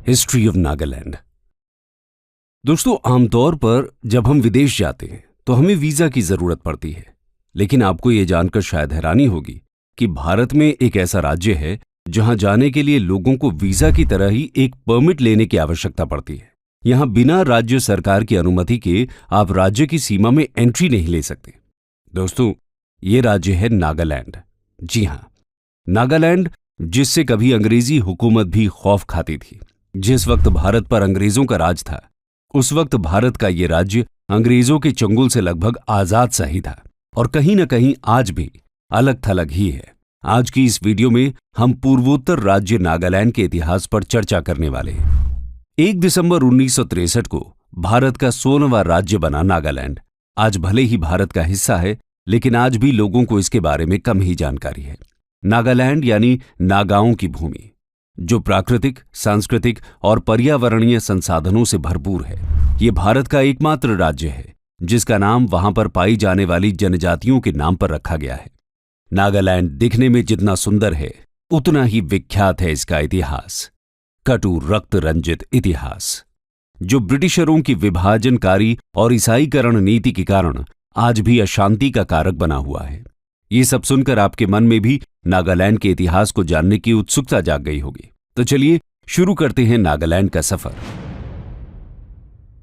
History of Nagaland. दोस्तों, आमतौर पर जब हम विदेश जाते हैं तो हमें वीजा की जरूरत पड़ती है, लेकिन आपको ये जानकर शायद हैरानी होगी कि भारत में एक ऐसा राज्य है जहां जाने के लिए लोगों को वीजा की तरह ही एक परमिट लेने की आवश्यकता पड़ती है। यहां बिना राज्य सरकार की अनुमति के आप राज्य की सीमा में एंट्री नहीं ले सकते। दोस्तों, ये राज्य है नागालैंड। जी हां, नागालैंड, जिससे कभी अंग्रेजी हुकूमत भी खौफ खाती थी। जिस वक्त भारत पर अंग्रेजों का राज था, उस वक्त भारत का ये राज्य अंग्रेजों के चंगुल से लगभग आजाद सा ही था और कहीं न कहीं आज भी अलग थलग ही है। आज की इस वीडियो में हम पूर्वोत्तर राज्य नागालैंड के इतिहास पर चर्चा करने वाले हैं। 1 दिसंबर 1963 को भारत का 16वां राज्य बना नागालैंड। आज भले ही भारत का हिस्सा है, लेकिन आज भी लोगों को इसके बारे में कम ही जानकारी है। नागालैंड यानी नागाओं की भूमि, जो प्राकृतिक, सांस्कृतिक और पर्यावरणीय संसाधनों से भरपूर है। ये भारत का एकमात्र राज्य है जिसका नाम वहां पर पाई जाने वाली जनजातियों के नाम पर रखा गया है। नागालैंड दिखने में जितना सुंदर है, उतना ही विख्यात है इसका इतिहास। कटु रक्त रंजित इतिहास, जो ब्रिटिशरों की विभाजनकारी और ईसाईकरण नीति के कारण आज भी अशांति का कारक बना हुआ है। ये सब सुनकर आपके मन में भी नागालैंड के इतिहास को जानने की उत्सुकता जाग गई होगी। तो चलिए शुरू करते हैं नागालैंड का सफर।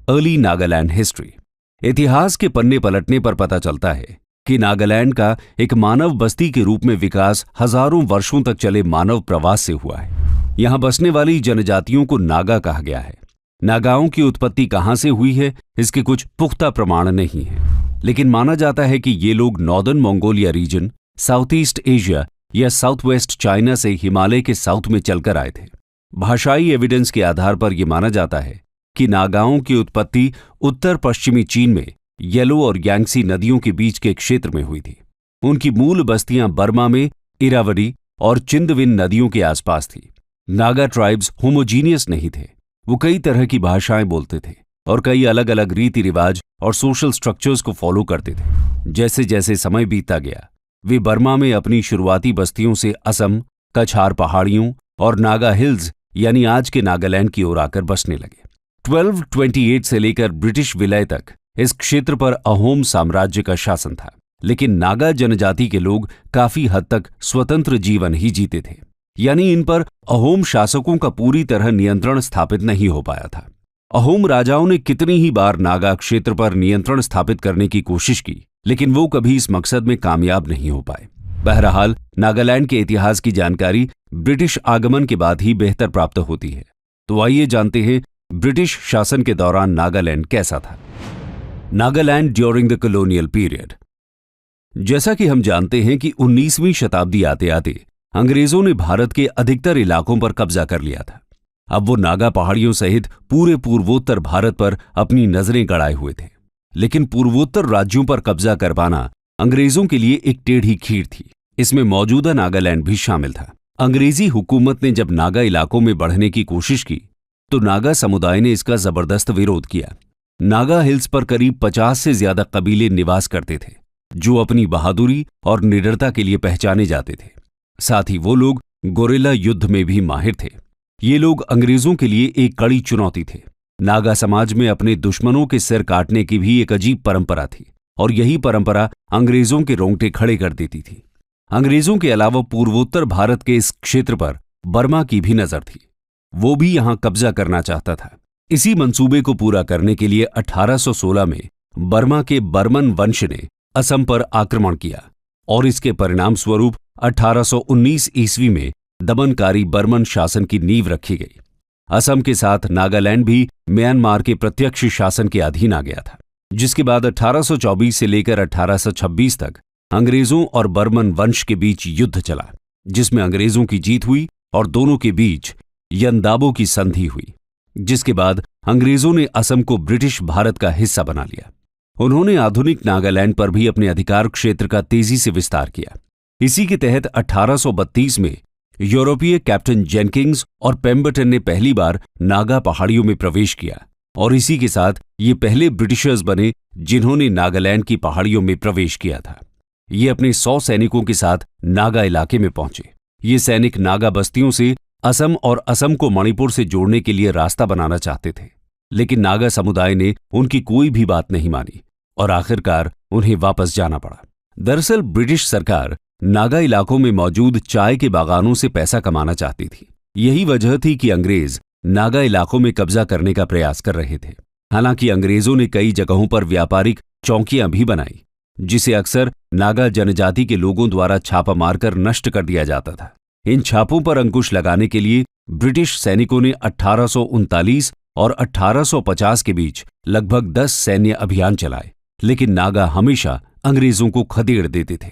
Early Nagaland history. इतिहास के पन्ने पलटने पर पता चलता है कि नागालैंड का एक मानव बस्ती के रूप में विकास हजारों वर्षों तक चले मानव प्रवास से हुआ है। यहां बसने वाली जनजातियों को नागा कहा गया है। नागाओं की उत्पत्ति कहां से हुई है, इसके कुछ पुख्ता प्रमाण नहीं है, लेकिन माना जाता है कि ये लोग northern Mongolia region, south east Asia या साउथ वेस्ट चाइना से हिमालय के साउथ में चलकर आए थे। भाषाई एविडेंस के आधार पर यह माना जाता है कि नागाओं की उत्पत्ति उत्तर पश्चिमी चीन में येलो और यांगसी नदियों के बीच के क्षेत्र में हुई थी। उनकी मूल बस्तियां बर्मा में इरावदी और चिंदविन नदियों के आसपास थी। नागा ट्राइब्स होमोजीनियस नहीं थे। वो कई तरह की भाषाएं बोलते थे और कई अलग अलग रीति रिवाज और सोशल स्ट्रक्चर्स को फॉलो करते थे। जैसे जैसे समय बीतता गया, वे बर्मा में अपनी शुरुआती बस्तियों से असम, कछार पहाड़ियों और नागा हिल्स यानी आज के नागालैंड की ओर आकर बसने लगे। 1228 से लेकर ब्रिटिश विलय तक इस क्षेत्र पर अहोम साम्राज्य का शासन था, लेकिन नागा जनजाति के लोग काफी हद तक स्वतंत्र जीवन ही जीते थे, यानी इन पर अहोम शासकों का पूरी तरह नियंत्रण स्थापित नहीं हो पाया था। अहोम राजाओं ने कितनी ही बार नागा क्षेत्र पर नियंत्रण स्थापित करने की कोशिश की, लेकिन वो कभी इस मकसद में कामयाब नहीं हो पाए। बहरहाल, नागालैंड के इतिहास की जानकारी ब्रिटिश आगमन के बाद ही बेहतर प्राप्त होती है। तो आइए जानते हैं ब्रिटिश शासन के दौरान नागालैंड कैसा था। Nagaland during the colonial period. जैसा कि हम जानते हैं कि 19वीं शताब्दी आते आते अंग्रेजों ने भारत के अधिकतर इलाकों पर कब्जा कर लिया था। अब वो नागा पहाड़ियों सहित पूरे पूर्वोत्तर भारत पर अपनी नजरें गड़ाए हुए थे, लेकिन पूर्वोत्तर राज्यों पर कब्जा कर पाना अंग्रेजों के लिए एक टेढ़ी खीर थी। इसमें मौजूदा नागालैंड भी शामिल था। अंग्रेजी हुकूमत ने जब नागा इलाकों में बढ़ने की कोशिश की तो नागा समुदाय ने इसका जबरदस्त विरोध किया। नागा हिल्स पर करीब 50 से ज्यादा कबीले निवास करते थे, जो अपनी बहादुरी और निडरता के लिए पहचाने जाते थे। साथ ही वो लोग गोरिल्ला युद्ध में भी माहिर थे। ये लोग अंग्रेजों के लिए एक कड़ी चुनौती थे। नागा समाज में अपने दुश्मनों के सिर काटने की भी एक अजीब परंपरा थी और यही परंपरा अंग्रेजों के रोंगटे खड़े कर देती थी। अंग्रेजों के अलावा पूर्वोत्तर भारत के इस क्षेत्र पर बर्मा की भी नजर थी। वो भी यहां कब्जा करना चाहता था। इसी मंसूबे को पूरा करने के लिए 1816 में बर्मा के बर्मन वंश ने असम पर आक्रमण किया और इसके परिणाम स्वरूप 1819 ईस्वी में दमनकारी बर्मन शासन की नींव रखी गई। असम के साथ नागालैंड भी म्यांमार के प्रत्यक्ष शासन के अधीन आ गया था, जिसके बाद 1824 से लेकर 1826 तक अंग्रेजों और बर्मन वंश के बीच युद्ध चला, जिसमें अंग्रेजों की जीत हुई और दोनों के बीच यंदाबो की संधि हुई, जिसके बाद अंग्रेजों ने असम को ब्रिटिश भारत का हिस्सा बना लिया। उन्होंने आधुनिक नागालैंड पर भी अपने अधिकार क्षेत्र का तेजी से विस्तार किया। इसी के तहत 1832 में यूरोपीय कैप्टन जेनकिंग्स और पेम्बरटन ने पहली बार नागा पहाड़ियों में प्रवेश किया और इसी के साथ ये पहले ब्रिटिशर्स बने जिन्होंने नागालैंड की पहाड़ियों में प्रवेश किया था। ये अपने 100 सैनिकों के साथ नागा इलाके में पहुंचे। ये सैनिक नागा बस्तियों से असम और असम को मणिपुर से जोड़ने के लिए रास्ता बनाना चाहते थे, लेकिन नागा समुदाय ने उनकी कोई भी बात नहीं मानी और आखिरकार उन्हें वापस जाना पड़ा। दरअसल ब्रिटिश सरकार नागा इलाकों में मौजूद चाय के बागानों से पैसा कमाना चाहती थी। यही वजह थी कि अंग्रेज नागा इलाकों में कब्जा करने का प्रयास कर रहे थे। हालांकि अंग्रेजों ने कई जगहों पर व्यापारिक चौकियां भी बनाई, जिसे अक्सर नागा जनजाति के लोगों द्वारा छापा मारकर नष्ट कर दिया जाता था। इन छापों पर अंकुश लगाने के लिए ब्रिटिश सैनिकों ने 1839 और 1850 के बीच लगभग 10 सैन्य अभियान चलाए, लेकिन नागा हमेशा अंग्रेजों को खदेड़ देते थे।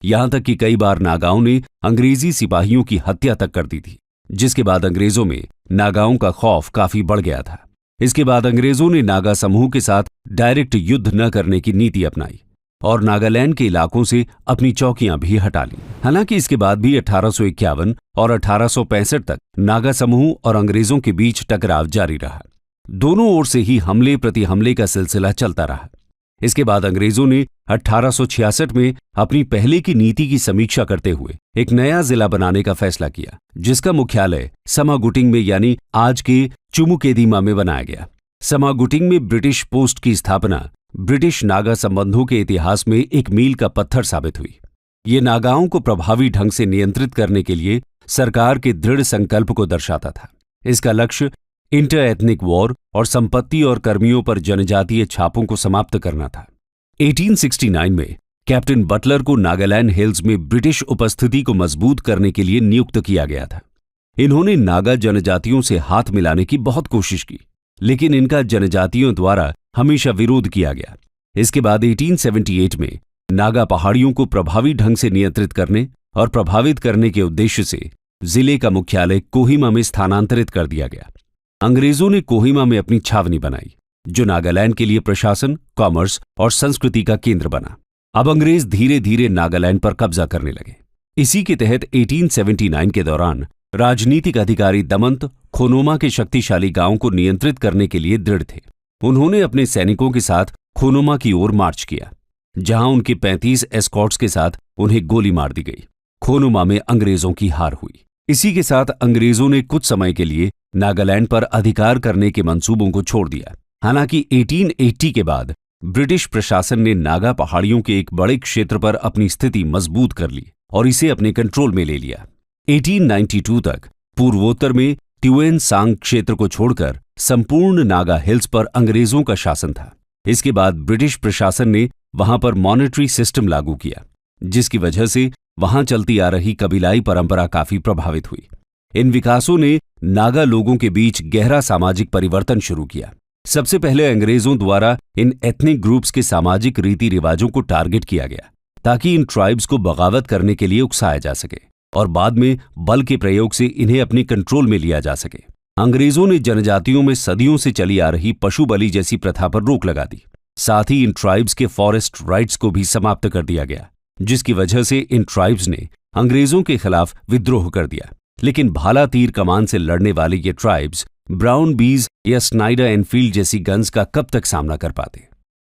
यहां तक कि कई बार नागाओं ने अंग्रेजी सिपाहियों की हत्या तक कर दी थी, जिसके बाद अंग्रेजों में नागाओं का खौफ काफी बढ़ गया था। इसके बाद अंग्रेजों ने नागा समूह के साथ डायरेक्ट युद्ध न करने की नीति अपनाई और नागालैंड के इलाकों से अपनी चौकियां भी हटा ली। हालांकि इसके बाद भी 1851 और 1865 तक नागा समूह और अंग्रेजों के बीच टकराव जारी रहा। दोनों ओर से ही हमले प्रति हमले का सिलसिला चलता रहा। इसके बाद अंग्रेजों ने 1866 में अपनी पहले की नीति की समीक्षा करते हुए एक नया जिला बनाने का फैसला किया, जिसका मुख्यालय समागुटिंग में यानी आज के चुमुकेदीमा में बनाया गया। समागुटिंग में ब्रिटिश पोस्ट की स्थापना ब्रिटिश नागा संबंधों के इतिहास में एक मील का पत्थर साबित हुई। ये नागाओं को प्रभावी ढंग से नियंत्रित करने के लिए सरकार के दृढ़ संकल्प को दर्शाता था। इसका लक्ष्य इंटर एथनिक वॉर और संपत्ति और कर्मियों पर जनजातीय छापों को समाप्त करना था। 1869 में कैप्टन बटलर को नागालैंड हिल्स में ब्रिटिश उपस्थिति को मजबूत करने के लिए नियुक्त किया गया था। इन्होंने नागा जनजातियों से हाथ मिलाने की बहुत कोशिश की, लेकिन इनका जनजातियों द्वारा हमेशा विरोध किया गया। इसके बाद 1878 में नागा पहाड़ियों को प्रभावी ढंग से नियंत्रित करने और प्रभावित करने के उद्देश्य से जिले का मुख्यालय कोहिमा में स्थानांतरित कर दिया गया। अंग्रेजों ने कोहिमा में अपनी छावनी बनाई, जो नागालैंड के लिए प्रशासन, कॉमर्स और संस्कृति का केंद्र बना। अब अंग्रेज धीरे धीरे नागालैंड पर कब्जा करने लगे। इसी के तहत 1879 के दौरान राजनीतिक अधिकारी दमंत खोनोमा के शक्तिशाली गांवों को नियंत्रित करने के लिए दृढ़ थे। उन्होंने अपने सैनिकों के साथ खोनोमा की ओर मार्च किया, जहां उनके 35 एस्कॉर्ट्स के साथ उन्हें गोली मार दी गई। खोनोमा में अंग्रेजों की हार हुई। इसी के साथ अंग्रेजों ने कुछ समय के लिए नागालैंड पर अधिकार करने के मंसूबों को छोड़ दिया। हालांकि 1880 के बाद ब्रिटिश प्रशासन ने नागा पहाड़ियों के एक बड़े क्षेत्र पर अपनी स्थिति मजबूत कर ली और इसे अपने कंट्रोल में ले लिया। 1892 तक पूर्वोत्तर में त्युएन सांग क्षेत्र को छोड़कर संपूर्ण नागा हिल्स पर अंग्रेजों का शासन था। इसके बाद ब्रिटिश प्रशासन ने वहां पर मॉनेटरी सिस्टम लागू किया, जिसकी वजह से वहां चलती आ रही कबीलाई परंपरा काफी प्रभावित हुई। इन विकासों ने नागा लोगों के बीच गहरा सामाजिक परिवर्तन शुरू किया। सबसे पहले अंग्रेजों द्वारा इन एथनिक ग्रुप्स के सामाजिक रीति रिवाजों को टारगेट किया गया, ताकि इन ट्राइब्स को बगावत करने के लिए उकसाया जा सके और बाद में बल के प्रयोग से इन्हें अपने कंट्रोल में लिया जा सके। अंग्रेजों ने जनजातियों में सदियों से चली आ रही पशु बलि जैसी प्रथा पर रोक लगा दी। साथ ही इन ट्राइब्स के फॉरेस्ट राइट्स को भी समाप्त कर दिया गया, जिसकी वजह से इन ट्राइब्स ने अंग्रेजों के खिलाफ विद्रोह कर दिया। लेकिन भाला तीर कमान से लड़ने वाले ये ट्राइब्स ब्राउन बीज या स्नाइडर एनफील्ड जैसी गन्स का कब तक सामना कर पाते।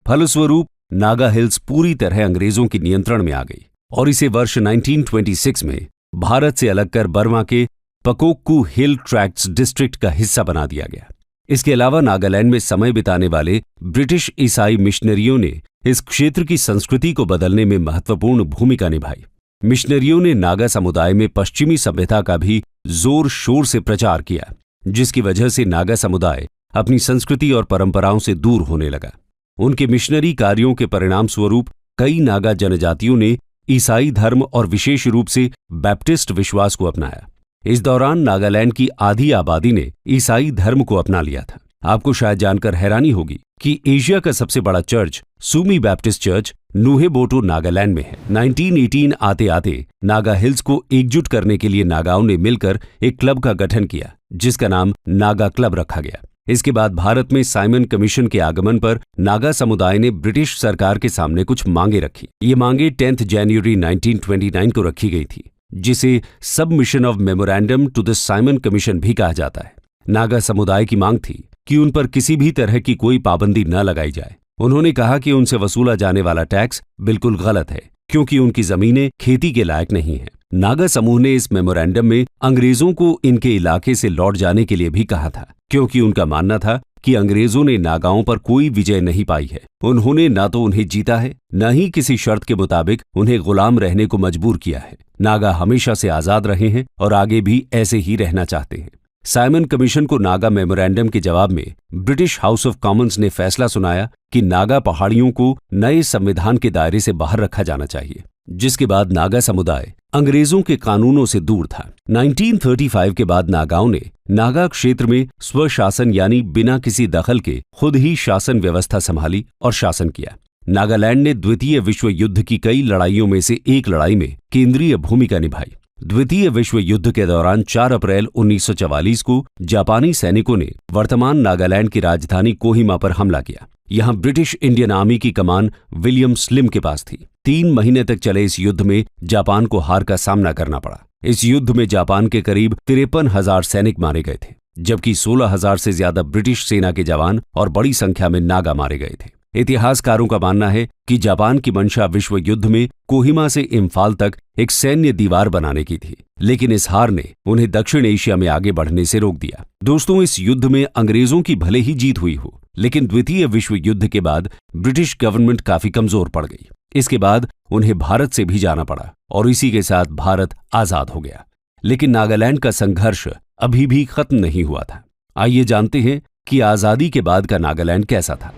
फलस्वरूप नागा हिल्स पूरी तरह अंग्रेजों के नियंत्रण में आ गई और इसे वर्ष 1926 में भारत से अलग कर बर्मा के पकोक्कू हिल ट्रैक्ट्स डिस्ट्रिक्ट का हिस्सा बना दिया गया। इसके अलावा नागालैंड में समय बिताने वाले ब्रिटिश ईसाई मिशनरियों ने इस क्षेत्र की संस्कृति को बदलने में महत्वपूर्ण भूमिका निभाई। मिशनरियों ने नागा समुदाय में पश्चिमी सभ्यता का भी जोर शोर से प्रचार किया, जिसकी वजह से नागा समुदाय अपनी संस्कृति और परंपराओं से दूर होने लगा। उनके मिशनरी कार्यों के परिणाम स्वरूप कई नागा जनजातियों ने ईसाई धर्म और विशेष रूप से बैप्टिस्ट विश्वास को अपनाया। इस दौरान नागालैंड की आधी आबादी ने ईसाई धर्म को अपना लिया था। आपको शायद जानकर हैरानी होगी कि एशिया का सबसे बड़ा चर्च सूमी बैप्टिस्ट चर्च नुहेबोटो नागालैंड में है। 1918 आते आते नागा हिल्स को एकजुट करने के लिए नागाओं ने मिलकर एक क्लब का गठन किया, जिसका नाम नागा क्लब रखा गया। इसके बाद भारत में साइमन कमीशन के आगमन पर नागा समुदाय ने ब्रिटिश सरकार के सामने कुछ मांगे रखी। ये मांगे 10 जनवरी 1929 को रखी गई थी, जिसे submission of memorandum to the Simon commission भी कहा जाता है। नागा समुदाय की मांग थी कि उन पर किसी भी तरह की कोई पाबंदी न लगाई जाए। उन्होंने कहा कि उनसे वसूला जाने वाला टैक्स बिल्कुल गलत है, क्योंकि उनकी जमीनें खेती के लायक नहीं हैं। नागा समूह ने इस मेमोरेंडम में अंग्रेजों को इनके इलाके से लौट जाने के लिए भी कहा था, क्योंकि उनका मानना था कि अंग्रेजों ने नागाओं पर कोई विजय नहीं पाई है। उन्होंने न तो उन्हें जीता है, न ही किसी शर्त के मुताबिक उन्हें गुलाम रहने को मजबूर किया है। नागा हमेशा से आजाद रहे हैं और आगे भी ऐसे ही रहना चाहते हैं। साइमन कमीशन को नागा मेमोरेंडम के जवाब में ब्रिटिश हाउस ऑफ कॉमन्स ने फैसला सुनाया कि नागा पहाड़ियों को नए संविधान के दायरे से बाहर रखा जाना चाहिए, जिसके बाद नागा समुदाय अंग्रेजों के कानूनों से दूर था। 1935 के बाद नागाओं ने नागा क्षेत्र में स्वशासन यानी बिना किसी दखल के खुद ही शासन व्यवस्था संभाली और शासन किया। नागालैंड ने द्वितीय विश्व युद्ध की कई लड़ाइयों में से एक लड़ाई में केंद्रीय भूमिका निभाई। द्वितीय विश्व युद्ध के दौरान 4 अप्रैल 1944 को जापानी सैनिकों ने वर्तमान नागालैंड की राजधानी कोहिमा पर हमला किया। यहां ब्रिटिश इंडियन आर्मी की कमान विलियम स्लिम के पास थी। 3 महीने तक चले इस युद्ध में जापान को हार का सामना करना पड़ा। इस युद्ध में जापान के करीब 53,000 सैनिक मारे गए थे, जबकि 16,000 से ज्यादा ब्रिटिश सेना के जवान और बड़ी संख्या में नागा मारे गए थे। इतिहासकारों का मानना है कि जापान की मंशा विश्व युद्ध में कोहिमा से इम्फाल तक एक सैन्य दीवार बनाने की थी, लेकिन इस हार ने उन्हें दक्षिण एशिया में आगे बढ़ने से रोक दिया। दोस्तों, इस युद्ध में अंग्रेजों की भले ही जीत हुई हो, लेकिन द्वितीय विश्व युद्ध के बाद ब्रिटिश गवर्नमेंट काफी कमजोर पड़ गई। इसके बाद उन्हें भारत से भी जाना पड़ा और इसी के साथ भारत आजाद हो गया। लेकिन नागालैंड का संघर्ष अभी भी खत्म नहीं हुआ था। आइए जानते हैं कि आजादी के बाद का नागालैंड कैसा था।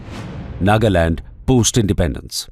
Nagaland post independence.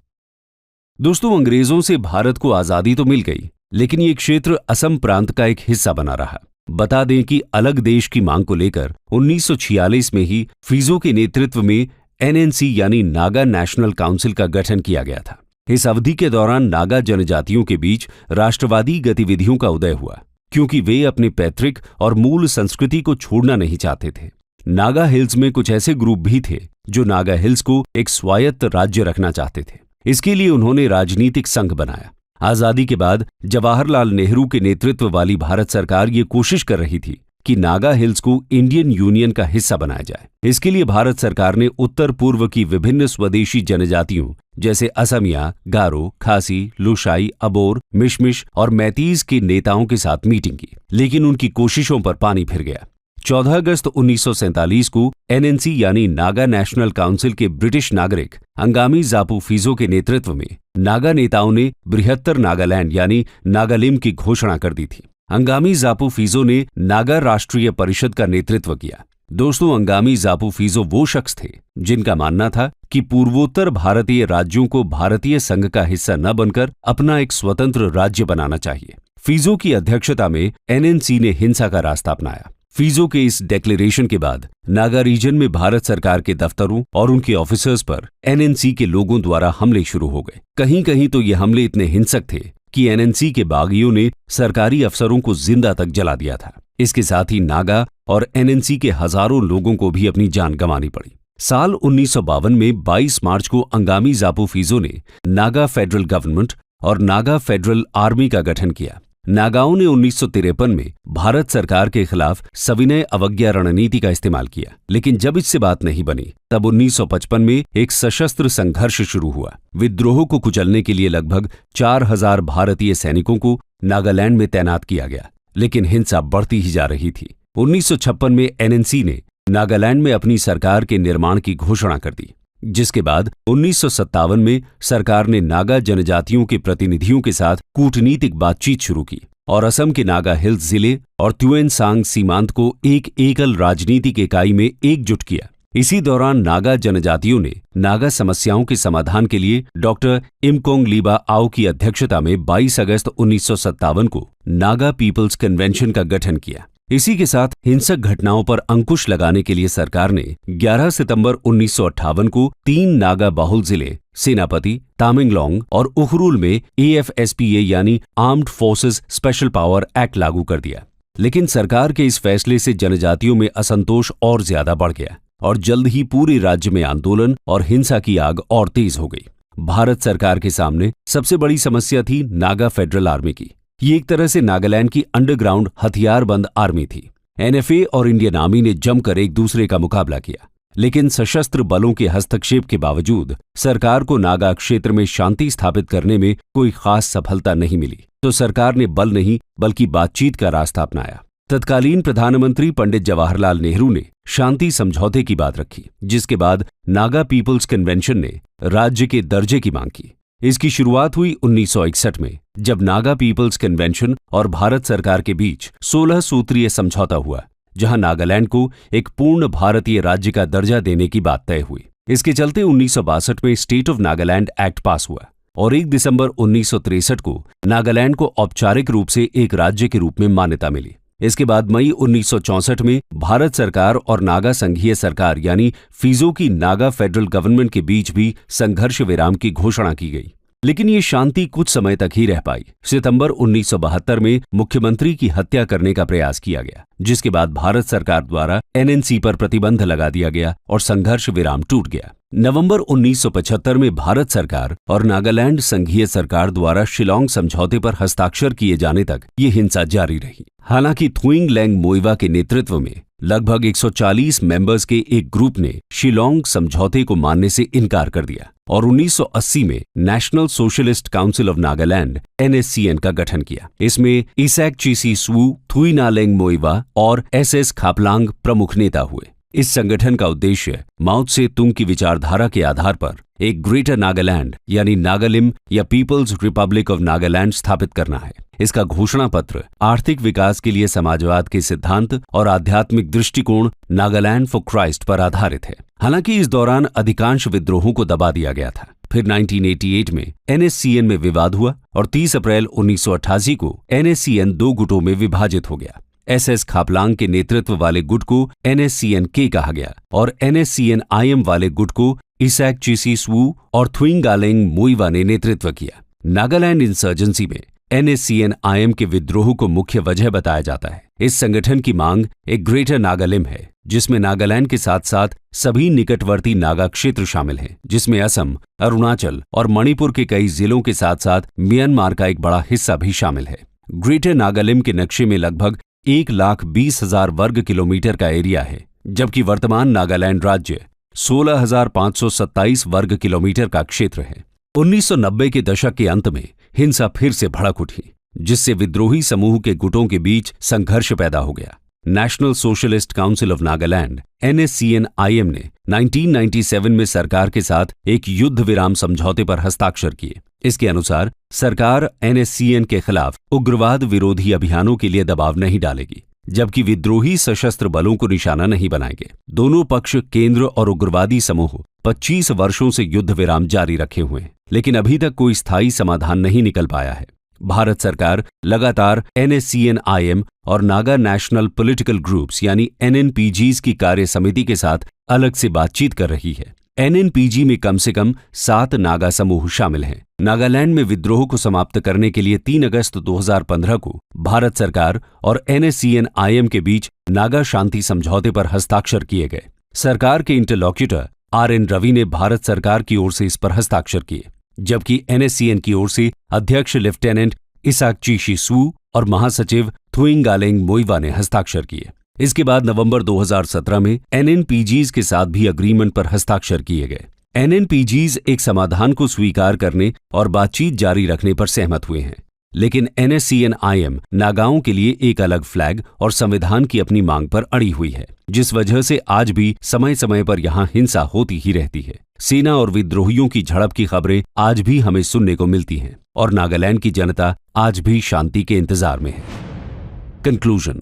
दोस्तों, अंग्रेजों से भारत को आजादी तो मिल गई, लेकिन ये क्षेत्र असम प्रांत का एक हिस्सा बना रहा। बता दें कि अलग देश की मांग को लेकर 1946 में ही फिजो के नेतृत्व में एनएनसी यानी नागा नेशनल काउंसिल का गठन किया गया था। इस अवधि के दौरान नागा जनजातियों के बीच राष्ट्रवादी गतिविधियों का उदय हुआ, क्योंकि वे अपनी पैतृक और मूल संस्कृति को छोड़ना नहीं चाहते थे। नागा हिल्स में कुछ ऐसे ग्रुप भी थे जो नागा हिल्स को एक स्वायत्त राज्य रखना चाहते थे। इसके लिए उन्होंने राजनीतिक संघ बनाया। आजादी के बाद जवाहरलाल नेहरू के नेतृत्व वाली भारत सरकार ये कोशिश कर रही थी कि नागा हिल्स को इंडियन यूनियन का हिस्सा बनाया जाए। इसके लिए भारत सरकार ने उत्तर पूर्व की विभिन्न स्वदेशी जनजातियों जैसे असमिया, गारो, खासी, लुशाई, अबोर, मिशमिश और मैतीज के नेताओं के साथ मीटिंग की, लेकिन उनकी कोशिशों पर पानी फिर गया। 14 अगस्त 1947 को एनएनसी यानी नागा नेशनल काउंसिल के ब्रिटिश नागरिक अंगामी जापू फिजो के नेतृत्व में नागा नेताओं ने बृहत्तर नागालैंड यानी नागालिम की घोषणा कर दी थी। अंगामी जापू फिजो ने नागा राष्ट्रीय परिषद का नेतृत्व किया। दोस्तों, अंगामी जापू फिजो वो शख्स थे जिनका मानना था कि पूर्वोत्तर भारतीय राज्यों को भारतीय संघ का हिस्सा न बनकर अपना एक स्वतंत्र राज्य बनाना चाहिए। फिजो की अध्यक्षता में एनएनसी ने हिंसा का रास्ता अपनाया। फिजो के इस डिक्लेरेशन के बाद नागा रीजन में भारत सरकार के दफ्तरों और उनके ऑफिसर्स पर एनएनसी के लोगों द्वारा हमले शुरू हो गए। कहीं कहीं तो ये हमले इतने हिंसक थे कि एनएनसी के बागियों ने सरकारी अफसरों को जिंदा तक जला दिया था। इसके साथ ही नागा और एनएनसी के हजारों लोगों को भी अपनी जान गंवानी पड़ी। साल 1952 में 22 मार्च को अंगामी जापू फिजो ने नागा फेडरल गवर्नमेंट और नागा फेडरल आर्मी का गठन किया। नागाओं ने 1953 में भारत सरकार के खिलाफ सविनय अवज्ञा रणनीति का इस्तेमाल किया, लेकिन जब इससे बात नहीं बनी तब 1955 में एक सशस्त्र संघर्ष शुरू हुआ। विद्रोह को कुचलने के लिए लगभग 4000 भारतीय सैनिकों को नागालैंड में तैनात किया गया, लेकिन हिंसा बढ़ती ही जा रही थी। 1956 में एनएनसी ने नागालैंड में अपनी सरकार के निर्माण की घोषणा कर दी, जिसके बाद 1957 में सरकार ने नागा जनजातियों के प्रतिनिधियों के साथ कूटनीतिक बातचीत शुरू की और असम के नागा हिल्स जिले और त्युएनसांग सीमांत को एक एकल राजनीतिक इकाई में एकजुट किया। इसी दौरान नागा जनजातियों ने नागा समस्याओं के समाधान के लिए डॉक्टर इमकोंग लीबा आओ की अध्यक्षता में 22 अगस्त 1957 को नागा पीपल्स कन्वेंशन का गठन किया। इसी के साथ हिंसक घटनाओं पर अंकुश लगाने के लिए सरकार ने 11 सितंबर 1958 को 3 नागा बाहुल जिले सेनापति, तामेंगलोंग और उखरुल में AFSPA यानी armed forces special power act लागू कर दिया। लेकिन सरकार के इस फैसले से जनजातियों में असंतोष और ज्यादा बढ़ गया और जल्द ही पूरे राज्य में आंदोलन और हिंसा की आग और तेज हो गई। भारत सरकार के सामने सबसे बड़ी समस्या थी नागा फेडरल आर्मी की। ये एक तरह से नागालैंड की अंडरग्राउंड हथियारबंद आर्मी थी। NFA और इंडियन आर्मी ने जमकर एक दूसरे का मुकाबला किया, लेकिन सशस्त्र बलों के हस्तक्षेप के बावजूद सरकार को नागा क्षेत्र में शांति स्थापित करने में कोई खास सफलता नहीं मिली। तो तो सरकार ने बल नहीं बल्कि बातचीत का रास्ता अपनाया। तत्कालीन प्रधानमंत्री पंडित जवाहरलाल नेहरू ने शांति समझौते की बात रखी, जिसके बाद नागा पीपल्स कन्वेंशन ने राज्य के दर्जे की मांग की। इसकी शुरुआत हुई 1961 में, जब नागा पीपल्स कन्वेंशन और भारत सरकार के बीच 16 सूत्रीय समझौता हुआ, जहां नागालैंड को एक पूर्ण भारतीय राज्य का दर्जा देने की बात तय हुई। इसके चलते 1962 में स्टेट ऑफ नागालैंड एक्ट पास हुआ और 1 दिसंबर 1963 को नागालैंड को औपचारिक रूप से एक राज्य के रूप में मान्यता मिली। इसके बाद मई 1964 में भारत सरकार और नागा संघीय सरकार यानी फिजो की नागा फेडरल गवर्नमेंट के बीच भी संघर्ष विराम की घोषणा की गई, लेकिन ये शांति कुछ समय तक ही रह पाई। सितंबर 1972 में मुख्यमंत्री की हत्या करने का प्रयास किया गया, जिसके बाद भारत सरकार द्वारा एनएनसी पर प्रतिबंध लगा दिया गया और संघर्ष विराम टूट गया। नवंबर 1975 में भारत सरकार और नागालैंड संघीय सरकार द्वारा शिलांग समझौते पर हस्ताक्षर किए जाने तक ये हिंसा जारी रही। हालांकि थुइंग लैंग मोइवा के नेतृत्व में लगभग 140 मेंबर्स के एक ग्रुप ने शिलांग समझौते को मानने से इनकार कर दिया और 1980 में national socialist council of Nagaland (NSCN) का गठन किया। इसमें इसेक चीसी स्वू, थुइनालेंग मोइवा और SS खापलांग प्रमुख नेता हुए। इस संगठन का उद्देश्य माओ त्से तुंग की विचारधारा के आधार पर एक ग्रेटर नागालैंड यानी नागालिम या पीपल्स रिपब्लिक ऑफ नागालैंड स्थापित करना है। इसका घोषणा पत्र आर्थिक विकास के लिए समाजवाद के सिद्धांत और आध्यात्मिक दृष्टिकोण नागालैंड फॉर क्राइस्ट पर आधारित है। हालांकि इस दौरान अधिकांश विद्रोहों को दबा दिया गया था। फिर 1988 में NSCN में विवाद हुआ और 30 अप्रैल 1988 को NSCN 2 गुटों में विभाजित हो गया। SS खापलांग के नेतृत्व वाले गुट को NSCN-K कहा गया और NSCN-IM वाले गुट को इसेक चीसी स्वू और थुइंगालेंग मोइवा ने नेतृत्व किया। नागालैंड इंसर्जेंसी में NSCN-IM के विद्रोह को मुख्य वजह बताया जाता है। इस संगठन की मांग एक ग्रेटर नागालिम है, जिसमें नागालैंड के साथ साथ सभी निकटवर्ती नागा क्षेत्र शामिल हैं, जिसमें असम, अरुणाचल और मणिपुर के कई जिलों के साथ साथ म्यांमार का एक बड़ा हिस्सा भी शामिल है। ग्रेटर नागालिम के नक्शे में लगभग 1,20,000 वर्ग किलोमीटर का एरिया है, जबकि वर्तमान नागालैंड राज्य 16,527 वर्ग किलोमीटर का क्षेत्र है। 1990 के दशक के अंत में हिंसा फिर से भड़क उठी, जिससे विद्रोही समूह के गुटों के बीच संघर्ष पैदा हो गया। National socialist council of Nagaland (NSCN-IM) ने 1997 में सरकार के साथ एक युद्ध विराम समझौते पर हस्ताक्षर किए। इसके अनुसार सरकार NSCN के खिलाफ उग्रवाद विरोधी अभियानों के लिए दबाव नहीं डालेगी, जबकि विद्रोही सशस्त्र बलों को निशाना नहीं बनाएंगे। दोनों पक्ष केंद्र और उग्रवादी समूह 25 वर्षों से युद्ध विराम जारी रखे हुए हैं, लेकिन अभी तक कोई स्थायी समाधान नहीं निकल पाया है। भारत सरकार लगातार NSCN-IM और नागा नेशनल पॉलिटिकल ग्रुप्स यानी NNPGs की कार्य समिति के साथ अलग से बातचीत कर रही है। NNPG में कम से कम 7 नागा समूह शामिल हैं। नागालैंड में विद्रोह को समाप्त करने के लिए 3 अगस्त 2015 को भारत सरकार और NSCN-IM के बीच नागा शांति समझौते पर हस्ताक्षर किए गए। सरकार के इंटरलॉक्यूटर RN रवि ने भारत सरकार की ओर से इस पर हस्ताक्षर किए, जबकि NSCN की ओर से अध्यक्ष लेफ्टिनेंट इसेक चीसी स्वू और महासचिव थुइंगालेंग मोइवा ने हस्ताक्षर किए। इसके बाद नवंबर 2017 में NNPGs के साथ भी अग्रीमेंट पर हस्ताक्षर किए गए। NNPGs एक समाधान को स्वीकार करने और बातचीत जारी रखने पर सहमत हुए हैं, लेकिन NSCN-IM नागाओं के लिए एक अलग फ्लैग और संविधान की अपनी मांग पर अड़ी हुई है, जिस वजह से आज भी समय समय पर यहां हिंसा होती ही रहती है। सेना और विद्रोहियों की झड़प की खबरें आज भी हमें सुनने को मिलती हैं और नागालैंड की जनता आज भी शांति के इंतजार में है। कंक्लूजन।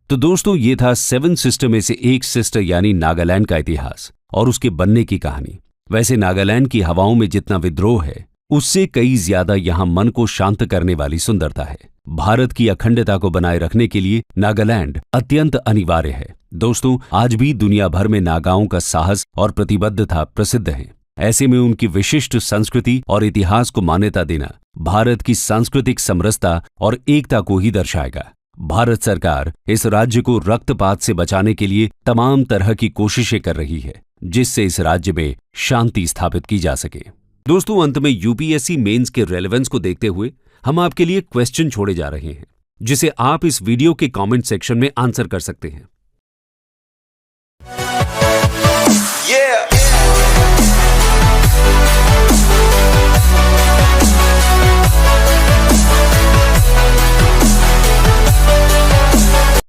तो दोस्तों, ये था 7 सिस्टर में से एक सिस्टर यानी नागालैंड का इतिहास और उसके बनने की कहानी। वैसे नागालैंड की हवाओं में जितना विद्रोह है, उससे कई ज्यादा यहाँ मन को शांत करने वाली सुंदरता है। भारत की अखंडता को बनाए रखने के लिए नागालैंड अत्यंत अनिवार्य है। दोस्तों, आज भी दुनिया भर में नागाओं का साहस और प्रतिबद्धता प्रसिद्ध है। ऐसे में उनकी विशिष्ट संस्कृति और इतिहास को मान्यता देना भारत की सांस्कृतिक समरसता और एकता को ही दर्शाएगा। भारत सरकार इस राज्य को रक्तपात से बचाने के लिए तमाम तरह की कोशिशें कर रही है, जिससे इस राज्य में शांति स्थापित की जा सके। दोस्तों, अंत में यूपीएससी मेंस के रेलेवेंस को देखते हुए हम आपके लिए क्वेश्चन छोड़े जा रहे हैं, जिसे आप इस वीडियो के कमेंट सेक्शन में आंसर कर सकते हैं।